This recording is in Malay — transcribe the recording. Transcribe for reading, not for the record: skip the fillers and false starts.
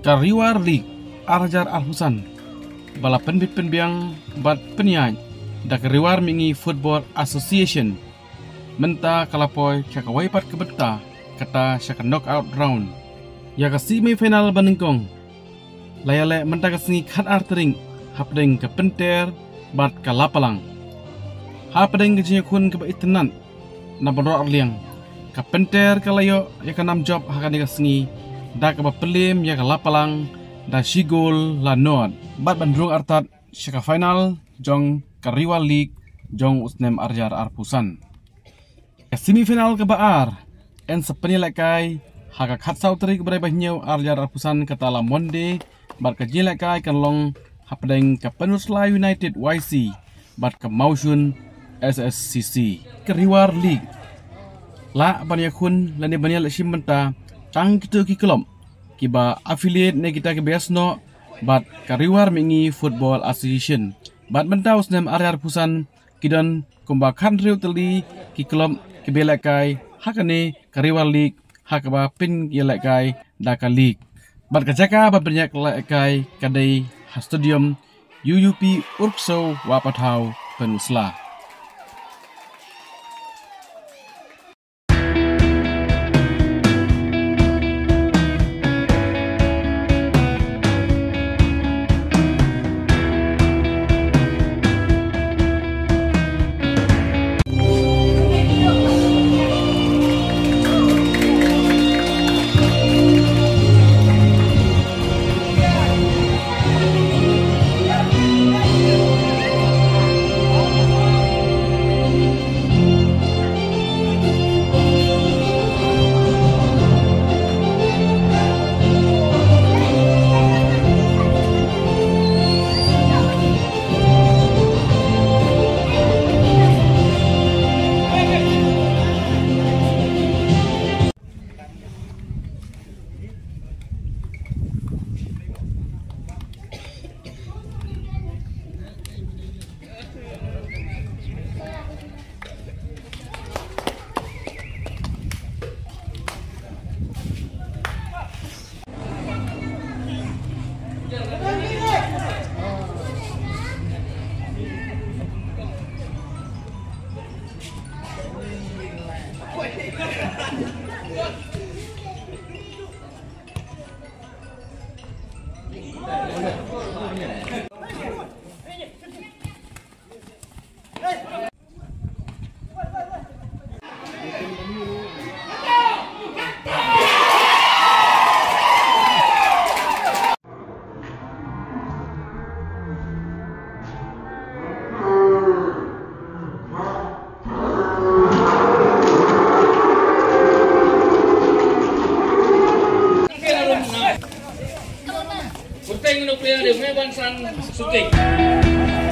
Kariwar League Arjar Al-Husan bala penbit penbiang bat penyaj da Kariwar Mingi Football Association menta kalapoy syakawai pat kebenta kata syaka knockout round ya ka semi final banengkong layale menta ka sengi khat artering hapdeng ke penter bat kalapalang hapdeng ke jinyakun ke baitenan na bonor liang ka penter kalayo ya ka nam job hakani ka sengi da ka pelim ya ka lapalang da shigol la non bat bandrung artat syaka final jong Kariwar League jong usnem Arjar Al-Husan semifinal ke baar en sepeni lekai haka khat sautri ke berai nyau Arjar Al-Husan kata la monde bat ka lekai kan long hapdeng ke Penusla United YC bat ke Maushun SSCC Kariwar League la banyakun lani banyal simenta tang kitu ki kelom kiba affiliate ne kita ke biasno bat Kariwar Mingi Football Association bat mentau snem Arjar Al-Husan kidan kumba khandriu teli ki kelom ke belekai hakane Kariwar League hakaba pin yelekai daka league bat kajaka bat banyak lekai kadai stadium UUP Urkso Wapatau Penusla. Syuting nuklir di Medan Sang Syuting.